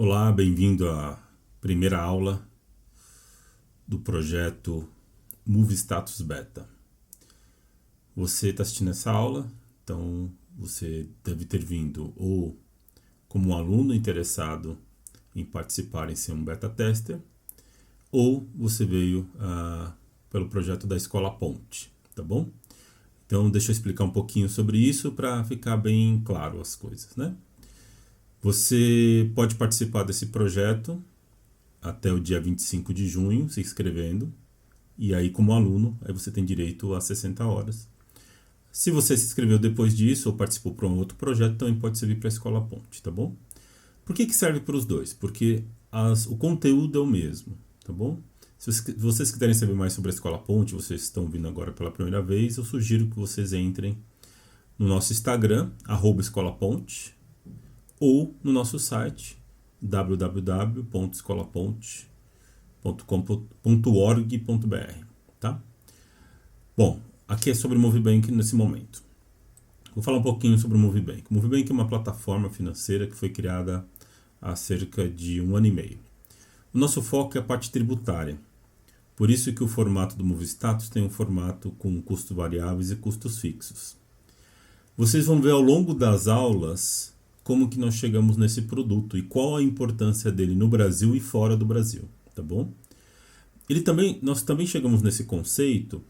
Olá, bem-vindo à primeira aula do projeto Move Status Beta. Você está assistindo essa aula, então você deve ter vindo ou como um aluno interessado em participar em ser um beta tester, ou você veio pelo projeto da Escola Ponte, tá bom? Então deixa eu explicar um pouquinho sobre isso para ficar bem claro as coisas, né? Você pode participar desse projeto até o dia 25 de junho, se inscrevendo. E aí, como aluno, aí você tem direito a 60 horas. Se você se inscreveu depois disso ou participou para um outro projeto, também pode servir para a Escola Ponte, tá bom? Por que serve para os dois? Porque o conteúdo é o mesmo, tá bom? Se vocês quiserem saber mais sobre a Escola Ponte, vocês estão vindo agora pela primeira vez, eu sugiro que vocês entrem no nosso Instagram, @escolaponte, ou no nosso site, www.escolaponte.com.org.br, tá? Bom, aqui é sobre o Movibank nesse momento. Vou falar um pouquinho sobre o Movibank. O Movibank é uma plataforma financeira que foi criada há cerca de 1 ano e meio. O nosso foco é a parte tributária. Por isso que o formato do MoveStatus tem um formato com custos variáveis e custos fixos. Vocês vão ver ao longo das aulas como que nós chegamos nesse produto e qual a importância dele no Brasil e fora do Brasil, tá bom? Nós também chegamos nesse conceito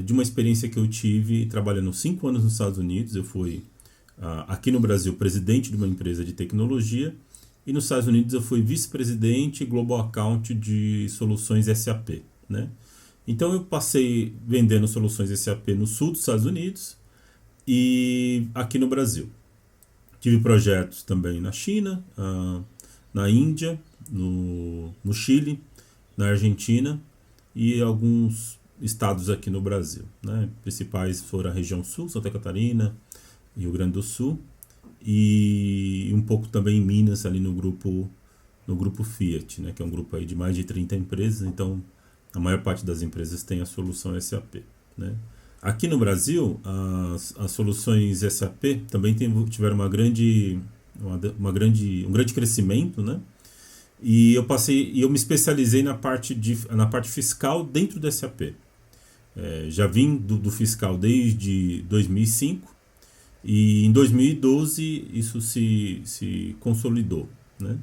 de uma experiência que eu tive trabalhando 5 anos nos Estados Unidos. Eu fui, aqui no Brasil, presidente de uma empresa de tecnologia, e nos Estados Unidos eu fui vice-presidente e Global Account de soluções SAP, né? Então eu passei vendendo soluções SAP no sul dos Estados Unidos e aqui no Brasil. Tive projetos também na China, na Índia, no Chile, na Argentina e alguns estados aqui no Brasil, né? Principais foram a região sul, Santa Catarina e Rio Grande do Sul, e um pouco também em Minas, ali no grupo Fiat, né? Que é um grupo aí de mais de 30 empresas, então a maior parte das empresas tem a solução SAP, né? Aqui no Brasil, as soluções SAP também tiveram um grande crescimento, né? E eu me especializei na parte fiscal dentro do SAP. Já vim do fiscal desde 2005 e em 2012 isso se consolidou, né?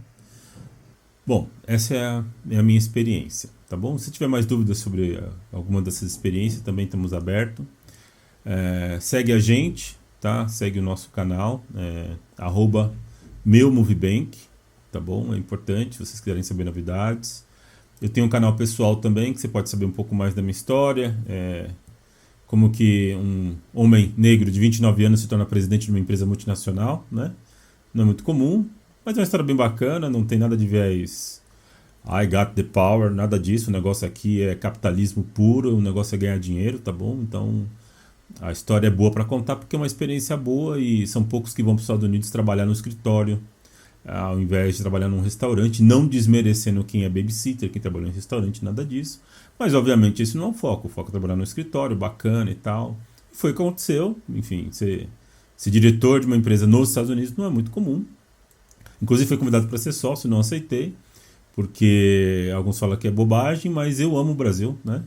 Bom, essa é a minha experiência, tá bom? Se tiver mais dúvidas sobre alguma dessas experiências, também estamos abertos. Segue a gente, tá? Segue o nosso canal, @meumovibank, tá bom? É importante, se vocês quiserem saber novidades. Eu tenho um canal pessoal também, que você pode saber um pouco mais da minha história, como que um homem negro de 29 anos se torna presidente de uma empresa multinacional, né? Não é muito comum, mas é uma história bem bacana, não tem nada de viés I got the power, nada disso. O negócio aqui é capitalismo puro, o negócio é ganhar dinheiro, tá bom? Então a história é boa para contar porque é uma experiência boa e são poucos que vão para os Estados Unidos trabalhar no escritório, ao invés de trabalhar num restaurante, não desmerecendo quem é babysitter, quem trabalha em restaurante, nada disso. Mas obviamente esse não é o foco é trabalhar no escritório, bacana e tal. Foi o que aconteceu, enfim, ser diretor de uma empresa nos Estados Unidos não é muito comum. Inclusive fui convidado para ser sócio, não aceitei, porque alguns falam que é bobagem, mas eu amo o Brasil, né?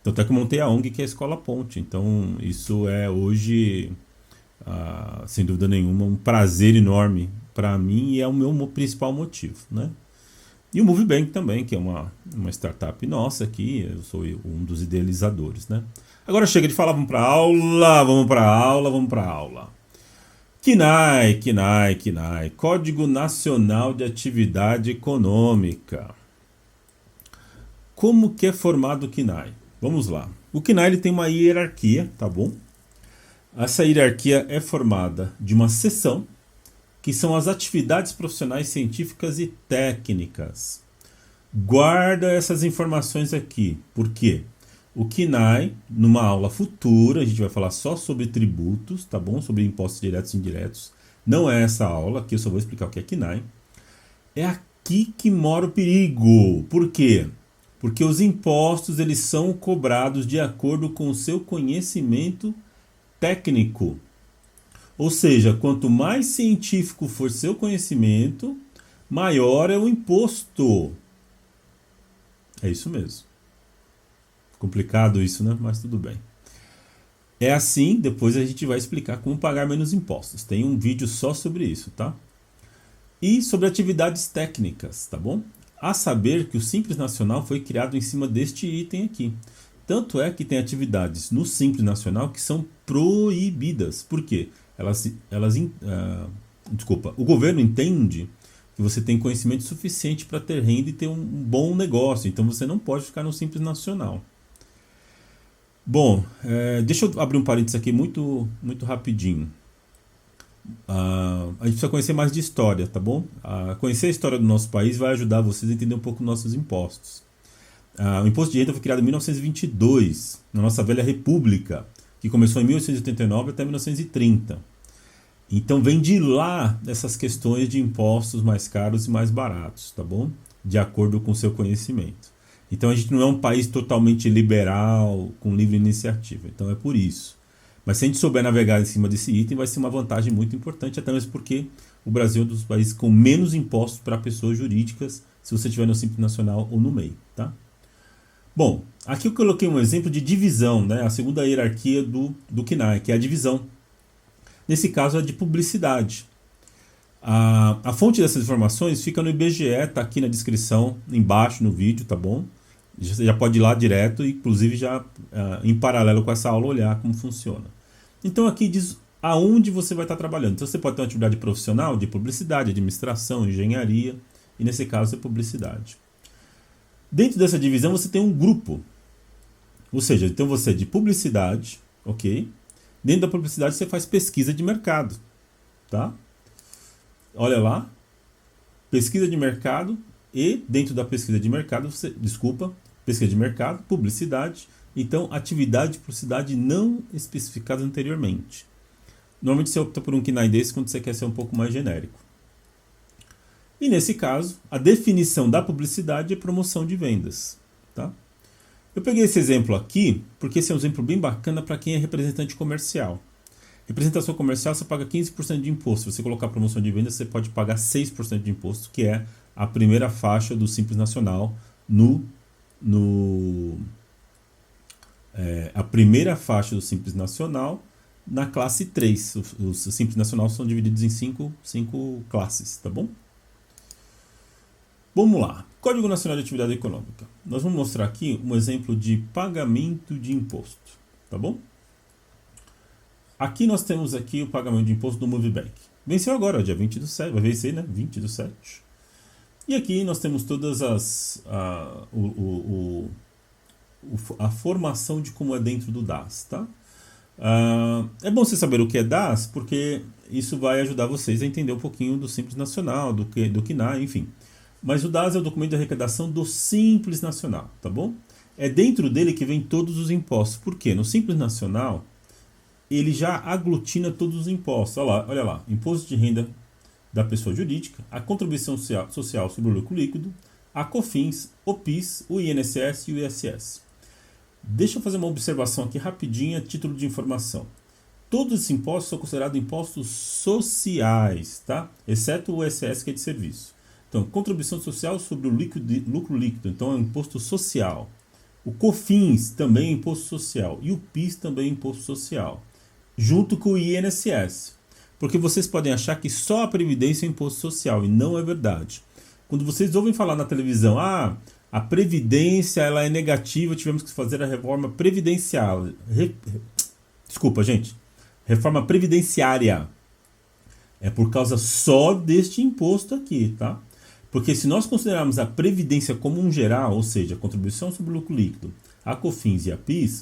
Então até que eu montei a ONG, que é a Escola Ponte. Então isso é hoje, sem dúvida nenhuma, um prazer enorme para mim e é o meu principal motivo, né? E o Movibank também, que é uma startup nossa aqui, eu sou um dos idealizadores, né? Agora chega de falar, vamos para aula. KNAI, Código Nacional de Atividade Econômica. Como que é formado o KNAI? Vamos lá. O KNAI ele tem uma hierarquia, tá bom? Essa hierarquia é formada de uma seção, que são as atividades profissionais científicas e técnicas. Guarda essas informações aqui. Por quê? O KNAI, numa aula futura, a gente vai falar só sobre tributos, tá bom? Sobre impostos diretos e indiretos. Não é essa aula, aqui eu só vou explicar o que é KNAI. É aqui que mora o perigo. Por quê? Porque os impostos eles são cobrados de acordo com o seu conhecimento técnico. Ou seja, quanto mais científico for seu conhecimento, maior é o imposto. É isso mesmo. Complicado isso, né? Mas tudo bem. É assim, depois a gente vai explicar como pagar menos impostos. Tem um vídeo só sobre isso, tá? E sobre atividades técnicas, tá bom? A saber que o Simples Nacional foi criado em cima deste item aqui. Tanto é que tem atividades no Simples Nacional que são proibidas. Por quê? O governo entende que você tem conhecimento suficiente para ter renda e ter um bom negócio. Então você não pode ficar no Simples Nacional. Bom, deixa eu abrir um parênteses aqui muito rapidinho. A gente precisa conhecer mais de história, tá bom? Conhecer a história do nosso país vai ajudar vocês a entender um pouco nossos impostos. O imposto de renda foi criado em 1922, na nossa velha república, que começou em 1889 até 1930. Então vem de lá essas questões de impostos mais caros e mais baratos, tá bom? De acordo com o seu conhecimento. Então a gente não é um país totalmente liberal, com livre iniciativa. Então é por isso. Mas se a gente souber navegar em cima desse item, vai ser uma vantagem muito importante, até mesmo porque o Brasil é um dos países com menos impostos para pessoas jurídicas, se você estiver no Simples Nacional ou no MEI, tá? Bom, aqui eu coloquei um exemplo de divisão, né? A segunda hierarquia do CNAE, que é a divisão. Nesse caso é de publicidade. A fonte dessas informações fica no IBGE, está aqui na descrição, embaixo no vídeo, tá bom? Você já pode ir lá direto, inclusive já em paralelo com essa aula olhar como funciona. Então aqui diz aonde você vai estar trabalhando. Então você pode ter uma atividade profissional de publicidade, administração, engenharia, e nesse caso é publicidade. Dentro dessa divisão você tem um grupo, ou seja, então você é de publicidade, ok? Dentro da publicidade você faz pesquisa de mercado, tá? Olha lá, pesquisa de mercado e dentro da pesquisa de mercado, pesquisa de mercado, publicidade, então atividade de publicidade não especificada anteriormente. Normalmente você opta por um KNAI desse quando você quer ser um pouco mais genérico. E nesse caso, a definição da publicidade é promoção de vendas, tá? Eu peguei esse exemplo aqui porque esse é um exemplo bem bacana para quem é representante comercial. Representação comercial você paga 15% de imposto. Se você colocar promoção de vendas, você pode pagar 6% de imposto, que é a primeira faixa do Simples Nacional a primeira faixa do Simples Nacional na classe 3. Os Simples Nacional são divididos em 5 classes, tá bom? Vamos lá. Código Nacional de Atividade Econômica. Nós vamos mostrar aqui um exemplo de pagamento de imposto, tá bom? Aqui nós temos aqui o pagamento de imposto do Movibank. Venceu agora, dia 20 do 7, vai vencer, né? 20 do 7. E aqui nós temos todas a formação de como é dentro do DAS, tá? É bom você saber o que é DAS, porque isso vai ajudar vocês a entender um pouquinho do Simples Nacional, do KNAI, enfim. Mas o DAS é o documento de arrecadação do Simples Nacional, tá bom? É dentro dele que vem todos os impostos. Por quê? No Simples Nacional, ele já aglutina todos os impostos. Olha lá, imposto de renda da pessoa jurídica, a contribuição social sobre o lucro líquido, a COFINS, o PIS, o INSS e o ISS. Deixa eu fazer uma observação aqui rapidinha, título de informação. Todos esses impostos são considerados impostos sociais, tá? Exceto o ISS, que é de serviço. Então, contribuição social sobre o lucro líquido, então é um imposto social. O COFINS também é imposto social e o PIS também é imposto social, junto com o INSS. Porque vocês podem achar que só a Previdência é imposto social, e não é verdade. Quando vocês ouvem falar na televisão, a Previdência ela é negativa, tivemos que fazer a reforma previdencial. Desculpa, gente. Reforma previdenciária. É por causa só deste imposto aqui, tá? Porque se nós considerarmos a Previdência como um geral, ou seja, a contribuição sobre o lucro líquido, a COFINS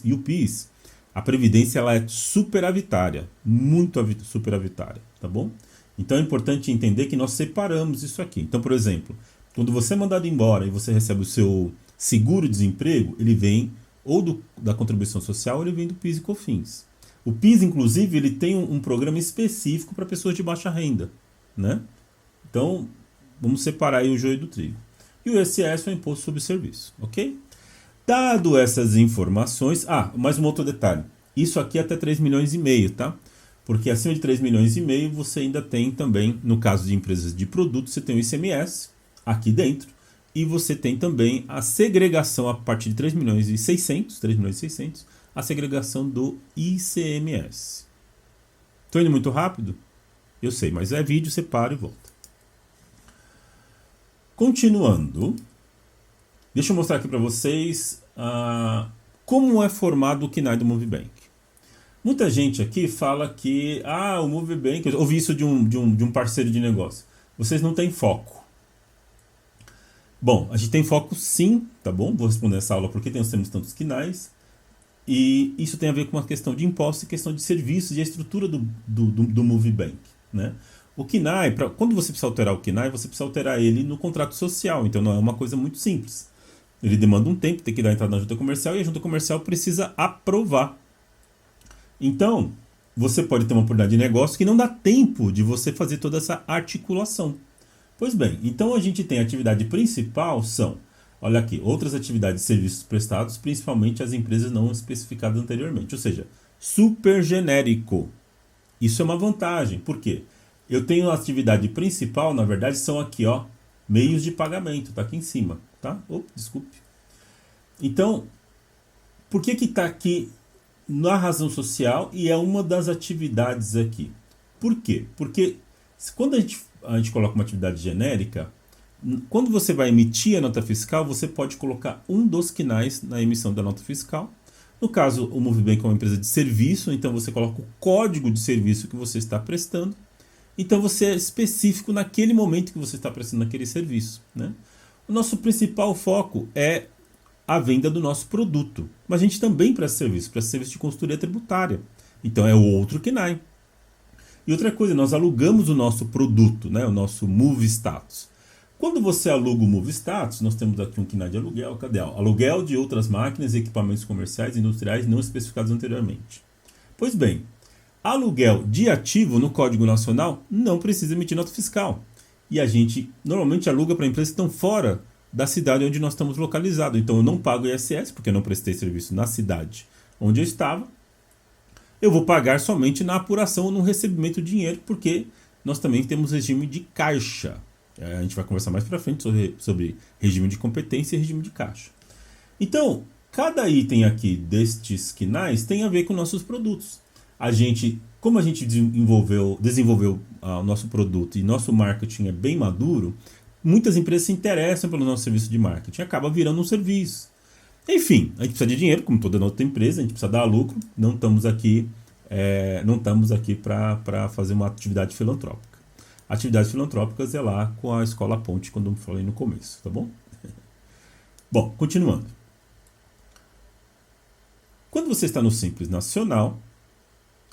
e o PIS, a Previdência ela é superavitária, muito superavitária, tá bom? Então é importante entender que nós separamos isso aqui. Então, por exemplo, quando você é mandado embora e você recebe o seu seguro-desemprego, ele vem ou da contribuição social ou ele vem do PIS e COFINS. O PIS, inclusive, ele tem um programa específico para pessoas de baixa renda, né? Então, vamos separar aí o joio do trigo. E o ISS é o imposto sobre serviço, ok? Dado essas informações... mais um outro detalhe. Isso aqui é até 3,5 milhões, tá? Porque acima de 3 milhões e meio você ainda tem também, no caso de empresas de produto, você tem o ICMS aqui dentro. E você tem também a segregação a partir de 3 milhões e 600, a segregação do ICMS. Estou indo muito rápido? Eu sei, mas é vídeo, você para e volta. Continuando, deixa eu mostrar aqui para vocês como é formado o KNAI do Movibank. Muita gente aqui fala que o Movibank, eu ouvi isso de um parceiro de negócio, vocês não têm foco. Bom, a gente tem foco sim, tá bom? Vou responder essa aula porque nós temos tantos KNAIs. E isso tem a ver com a questão de impostos e questão de serviços e a estrutura do Movibank, né? O KNAI, quando você precisa alterar o KNAI, você precisa alterar ele no contrato social, então não é uma coisa muito simples. Ele demanda um tempo, tem que dar entrada na junta comercial e a junta comercial precisa aprovar. Então, você pode ter uma oportunidade de negócio que não dá tempo de você fazer toda essa articulação. Pois bem, então a gente tem a atividade principal olha aqui, outras atividades e serviços prestados, principalmente as empresas não especificadas anteriormente. Ou seja, super genérico. Isso é uma vantagem. Por quê? Eu tenho a atividade principal, na verdade, são aqui, meios de pagamento. Está aqui em cima, tá? Desculpe. Então, por que está aqui na razão social e é uma das atividades aqui? Por quê? Porque quando a gente coloca uma atividade genérica, quando você vai emitir a nota fiscal, você pode colocar um dos KNAIs na emissão da nota fiscal. No caso, o Movibank é uma empresa de serviço, então você coloca o código de serviço que você está prestando. Então você é específico naquele momento que você está prestando aquele serviço, né? O nosso principal foco é a venda do nosso produto. Mas a gente também presta serviço de consultoria tributária. Então é o outro KNAI. E outra coisa, nós alugamos o nosso produto, né? O nosso MovStatus. Quando você aluga o MovStatus, nós temos aqui um KNAI de aluguel. Cadê? Aluguel de outras máquinas e equipamentos comerciais e industriais não especificados anteriormente. Pois bem, aluguel de ativo no Código Nacional não precisa emitir nota fiscal. E a gente normalmente aluga para empresas que estão fora da cidade onde nós estamos localizados. Então eu não pago ISS, porque eu não prestei serviço na cidade onde eu estava. Eu vou pagar somente na apuração ou no recebimento de dinheiro, porque nós também temos regime de caixa. A gente vai conversar mais para frente sobre regime de competência e regime de caixa. Então, cada item aqui destes KNAIs tem a ver com nossos produtos. Como a gente desenvolveu o nosso produto e nosso marketing é bem maduro, muitas empresas se interessam pelo nosso serviço de marketing, acaba virando um serviço. Enfim, a gente precisa de dinheiro, como toda outra empresa, a gente precisa dar lucro, não estamos aqui para fazer uma atividade filantrópica. Atividades filantrópicas é lá com a Escola Ponte, quando eu falei no começo, tá bom? Bom, continuando. Quando você está no Simples Nacional,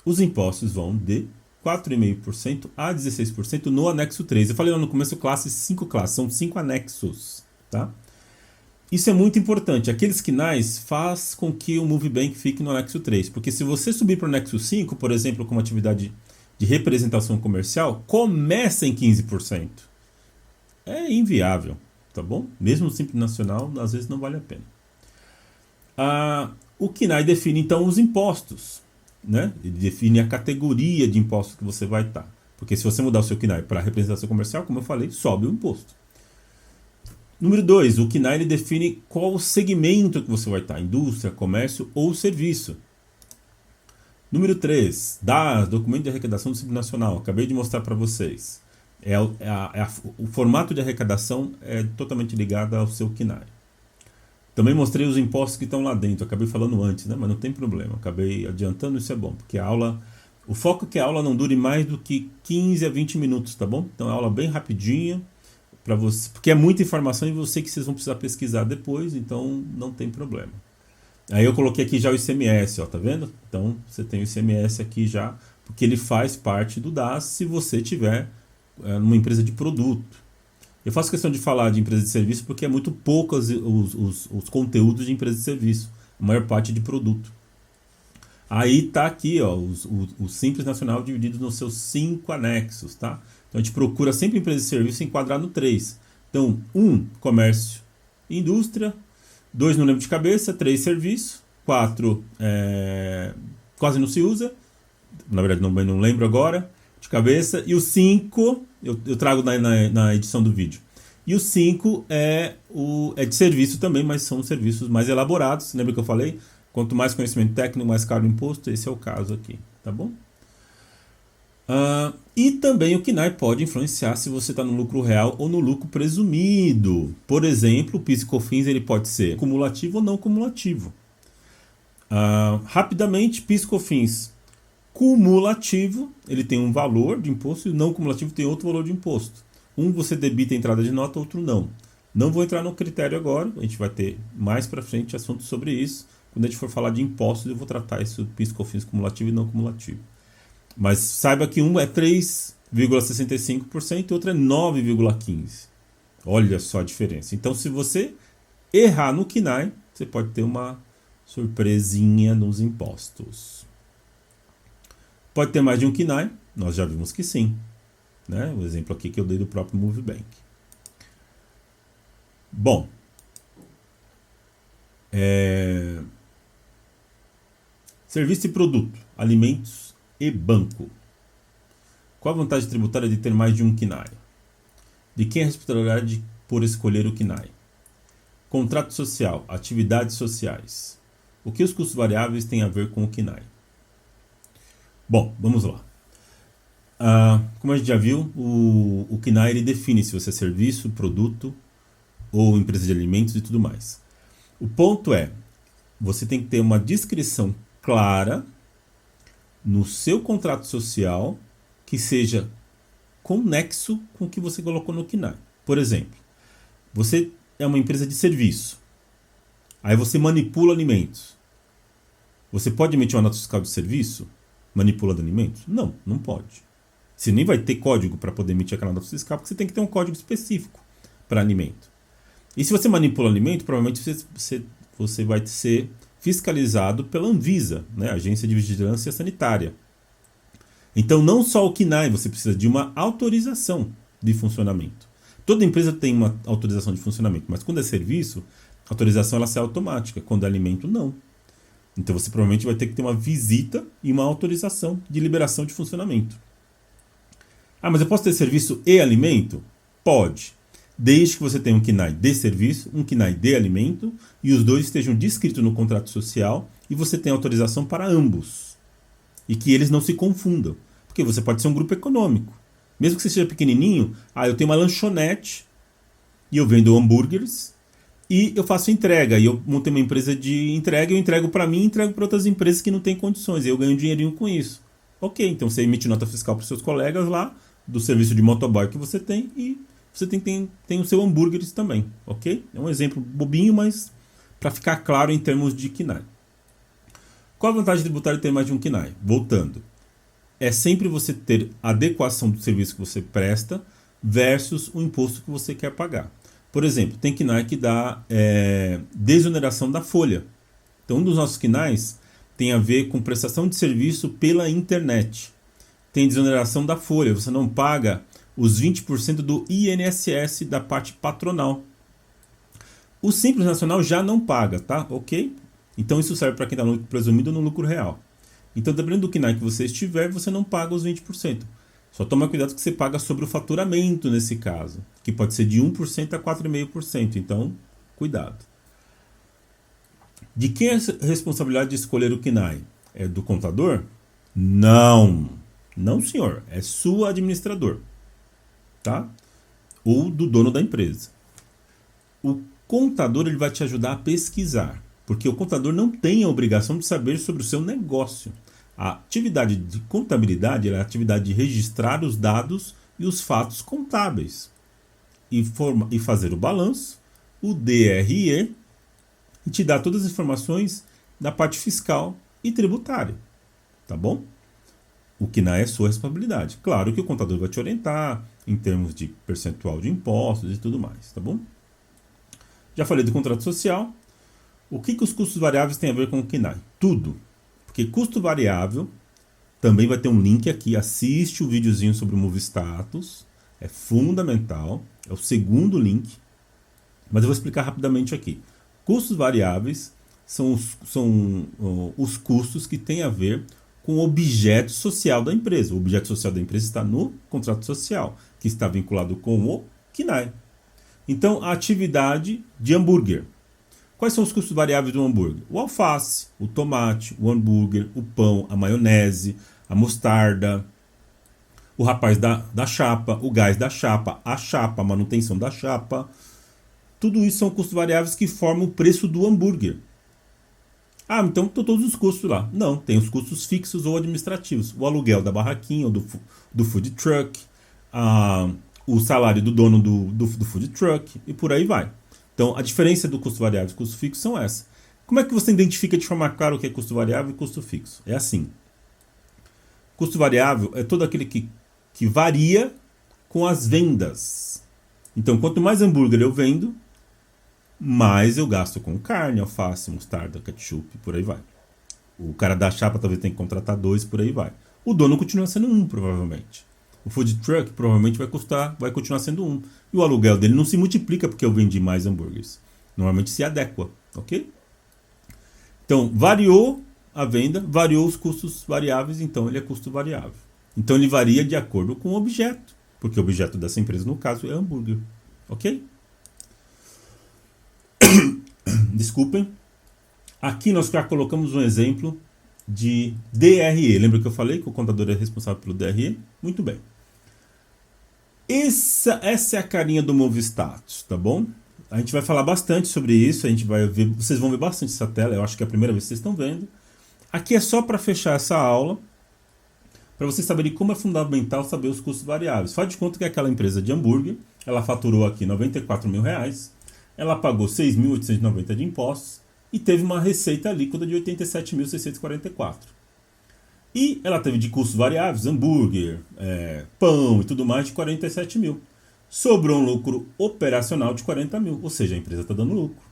os impostos vão de 4,5% a 16% no anexo 3. Eu falei lá no começo, 5 classes, são 5 anexos, tá? Isso é muito importante. Aqueles KNAIs faz com que o Movibank fique no anexo 3, porque se você subir para o anexo 5, por exemplo, com uma atividade de representação comercial, começa em 15%. É inviável, tá bom? Mesmo o Simples Nacional, às vezes não vale a pena. O KNAI define, então, os impostos, né? Ele define a categoria de impostos que você vai estar. Porque se você mudar o seu KNAI para representação comercial, como eu falei, sobe o imposto. Número 2, o KNAI ele define qual o segmento que você vai estar, indústria, comércio ou serviço. Número 3, documento de arrecadação do Simples Nacional. Acabei de mostrar para vocês. O formato de arrecadação é totalmente ligado ao seu KNAI. Também mostrei os impostos que estão lá dentro. Acabei falando antes, né? Mas não tem problema. Acabei adiantando, isso é bom. Porque o foco é que a aula não dure mais do que 15 a 20 minutos, tá bom? Então é uma aula bem rapidinha. Porque é muita informação e eu sei que vocês vão precisar pesquisar depois, então não tem problema. Aí eu coloquei aqui já o ICMS, ó, tá vendo? Então você tem o ICMS aqui já, porque ele faz parte do DAS se você tiver numa empresa de produto. Eu faço questão de falar de empresa de serviço porque é muito pouco os conteúdos de empresa de serviço, a maior parte de produto. Aí tá aqui, ó, o Simples Nacional dividido nos seus 5 anexos, tá? Então a gente procura sempre empresa de serviço enquadrar no 3. Então, 1, comércio e indústria. 2, não lembro de cabeça. 3, serviço. 4, quase não se usa. na verdade não lembro agora, de cabeça. E o 5, eu trago na edição do vídeo. E o 5 é de serviço também, mas são serviços mais elaborados. Lembra que eu falei? Quanto mais conhecimento técnico, mais caro o imposto. Esse é o caso aqui, tá bom? E também o KNAI pode influenciar se você está no lucro real ou no lucro presumido. Por exemplo, o PIS e COFINS ele pode ser cumulativo ou não cumulativo. Rapidamente, PIS e COFINS cumulativo, ele tem um valor de imposto, e não cumulativo tem outro valor de imposto. Um você debita a entrada de nota, outro não. Não vou entrar no critério agora, a gente vai ter mais para frente assuntos sobre isso. Quando a gente for falar de impostos, eu vou tratar isso do PIS e COFINS cumulativo e não cumulativo. Mas saiba que um é 3,65% e outro é 9,15%. Olha só a diferença. Então, se você errar no KNAI, você pode ter uma surpresinha nos impostos. Pode ter mais de um KNAI? Nós já vimos que sim. Né? O exemplo aqui que eu dei do próprio Movibank. Bom. Serviço e produto, alimentos e banco. Qual a vantagem tributária de ter mais de um KNAI? De quem é a responsabilidade por escolher o KNAI? Contrato social, atividades sociais. O que os custos variáveis têm a ver com o KNAI? Bom, vamos lá. Como a gente já viu, o KNAI ele define se você é serviço, produto ou empresa de alimentos e tudo mais. O ponto é, você tem que ter uma descrição clara no seu contrato social que seja conexo com o que você colocou no KNAI. Por exemplo, você é uma empresa de serviço. Aí você manipula alimentos. Você pode emitir uma nota fiscal de serviço manipulando alimentos? Não, não pode. Você nem vai ter código para poder emitir aquela nota fiscal, porque você tem que ter um código específico para alimento. E se você manipula alimento, provavelmente você vai ser fiscalizado pela Anvisa, né, Agência de Vigilância Sanitária. Então, não só o KNAI, você precisa de uma autorização de funcionamento. Toda empresa tem uma autorização de funcionamento, mas quando é serviço, a autorização ela sai automática. Quando é alimento, não. Então, você provavelmente vai ter que ter uma visita e uma autorização de liberação de funcionamento. Mas eu posso ter serviço e alimento? Pode. Desde que você tenha um KNAI de serviço, um KNAI de alimento, e os dois estejam descritos no contrato social e você tenha autorização para ambos. E que eles não se confundam. Porque você pode ser um grupo econômico. Mesmo que você seja pequenininho, eu tenho uma lanchonete e eu vendo hambúrgueres e eu faço entrega. E eu montei uma empresa de entrega, eu entrego para mim e entrego para outras empresas que não têm condições. E eu ganho um dinheirinho com isso. Ok, então você emite nota fiscal para os seus colegas lá, do serviço de motoboy que você tem, e você tem o seu hambúrgueres também, ok? É um exemplo bobinho, mas para ficar claro em termos de KNAI. Qual a vantagem tributária de ter mais de um KNAI? Voltando. É sempre você ter adequação do serviço que você presta versus o imposto que você quer pagar. Por exemplo, tem KNAI que dá desoneração da folha. Então, um dos nossos KNAIs tem a ver com prestação de serviço pela internet. Tem desoneração da folha, você não paga os 20% do INSS da parte patronal. O Simples Nacional já não paga, tá? Ok? Então isso serve para quem está no lucro presumido ou no lucro real. Então, dependendo do KNAI que você estiver, você não paga os 20%. Só toma cuidado que você paga sobre o faturamento nesse caso, que pode ser de 1% a 4,5%. Então, cuidado. De quem é a responsabilidade de escolher o KNAI? É do contador? Não. Não, senhor. É sua administrador. Tá? Ou do dono da empresa. O contador ele vai te ajudar a pesquisar, porque o contador não tem a obrigação de saber sobre o seu negócio. A atividade de contabilidade é a atividade de registrar os dados e os fatos contábeis e fazer o balanço, o DRE, e te dar todas as informações da parte fiscal e tributária. Tá bom? O KNAI é sua responsabilidade. Claro que o contador vai te orientar em termos de percentual de impostos e tudo mais, tá bom? Já falei do contrato social. O que os custos variáveis têm a ver com o KNAI? Tudo. Porque custo variável, também vai ter um link aqui, assiste o videozinho sobre o Move Status, é fundamental, é o segundo link, mas eu vou explicar rapidamente aqui. Custos variáveis são os custos que têm a ver com o objeto social da empresa. O objeto social da empresa está no contrato social, que está vinculado com o KNAI. Então, a atividade de hambúrguer. Quais são os custos variáveis do hambúrguer? O alface, o tomate, o hambúrguer, o pão, a maionese, a mostarda, o rapaz da chapa, o gás da chapa, a manutenção da chapa. Tudo isso são custos variáveis que formam o preço do hambúrguer. Ah, então estão todos os custos lá. Não, tem os custos fixos ou administrativos. O aluguel da barraquinha ou do food truck, o salário do dono do food truck e por aí vai. Então, a diferença do custo variável e custo fixo são essas. Como é que você identifica de forma clara o que é custo variável e custo fixo? É assim. Custo variável é todo aquele que varia com as vendas. Então, quanto mais hambúrguer eu vendo, mais eu gasto com carne, alface, mostarda, ketchup, por aí vai. O cara da chapa talvez tenha que contratar 2, por aí vai. O dono continua sendo 1, provavelmente. O food truck provavelmente vai continuar sendo 1. E o aluguel dele não se multiplica porque eu vendi mais hambúrgueres. Normalmente se adequa, ok? Então, variou a venda, variou os custos variáveis, então ele é custo variável. Então ele varia de acordo com o objeto, porque o objeto dessa empresa, no caso, é hambúrguer, ok? Desculpem. Aqui nós já colocamos um exemplo de DRE. Lembra que eu falei que o contador é responsável pelo DRE? Muito bem. Essa é a carinha do Move Status, tá bom? A gente vai falar bastante sobre isso, a gente vai ver, vocês vão ver bastante essa tela, eu acho que é a primeira vez que vocês estão vendo. Aqui é só para fechar essa aula, para vocês saberem como é fundamental saber os custos variáveis. Faz de conta que aquela empresa de hambúrguer, ela faturou aqui R$94 mil, ela pagou 6.890 de impostos e teve uma receita líquida de 87.644. E ela teve de custos variáveis, hambúrguer, pão e tudo mais, de 47 mil. Sobrou um lucro operacional de 40 mil, ou seja, a empresa está dando lucro.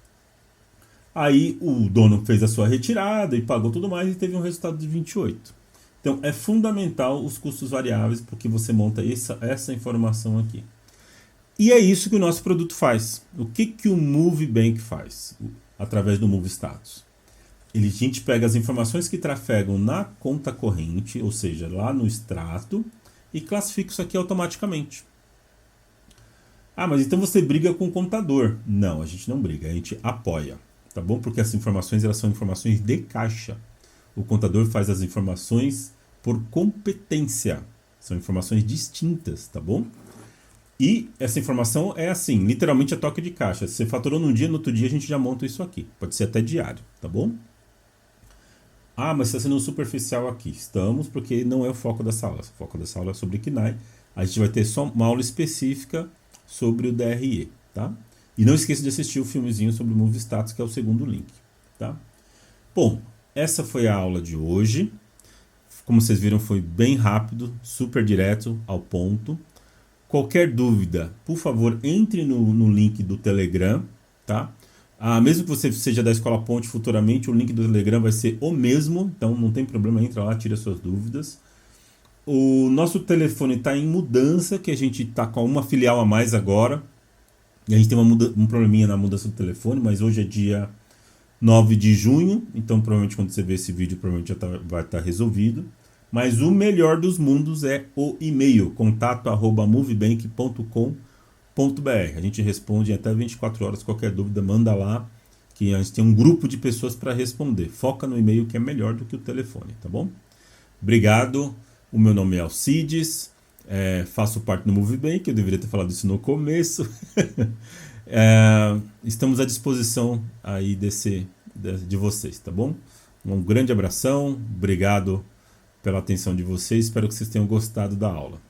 Aí o dono fez a sua retirada e pagou tudo mais e teve um resultado de 28. Então é fundamental os custos variáveis porque você monta essa informação aqui. E é isso que o nosso produto faz. O que o MoveBank faz através do Move Status? A gente pega as informações que trafegam na conta corrente, ou seja, lá no extrato, e classifica isso aqui automaticamente. Ah, mas então você briga com o contador. Não, a gente não briga, a gente apoia, tá bom? Porque essas informações elas são informações de caixa. O contador faz as informações por competência. São informações distintas, tá bom? E essa informação é assim, literalmente a toque de caixa. Se você faturou num dia, no outro dia a gente já monta isso aqui. Pode ser até diário, tá bom? Ah, mas está sendo superficial aqui. Estamos, porque não é o foco dessa aula. O foco dessa aula é sobre KNAI. A gente vai ter só uma aula específica sobre o DRE, tá? E não esqueça de assistir o filmezinho sobre o Move Status, que é o segundo link, tá? Bom, essa foi a aula de hoje. Como vocês viram, foi bem rápido, super direto, ao ponto. Qualquer dúvida, por favor, entre no link do Telegram, tá? Mesmo que você seja da Escola Ponte futuramente, o link do Telegram vai ser o mesmo, então não tem problema, entra lá, tira suas dúvidas. O nosso telefone está em mudança, que a gente está com uma filial a mais agora. E a gente tem um probleminha na mudança do telefone, mas hoje é dia 9 de junho, então provavelmente quando você ver esse vídeo, provavelmente já vai estar resolvido. Mas o melhor dos mundos é o e-mail, contato@movebank.com.br. A gente responde em até 24 horas, qualquer dúvida, manda lá, que a gente tem um grupo de pessoas para responder. Foca no e-mail que é melhor do que o telefone, tá bom? Obrigado, o meu nome é Alcides, faço parte do MoveBank, eu deveria ter falado isso no começo. Estamos à disposição aí de vocês, tá bom? Um grande abração, obrigado pela atenção de vocês, espero que vocês tenham gostado da aula.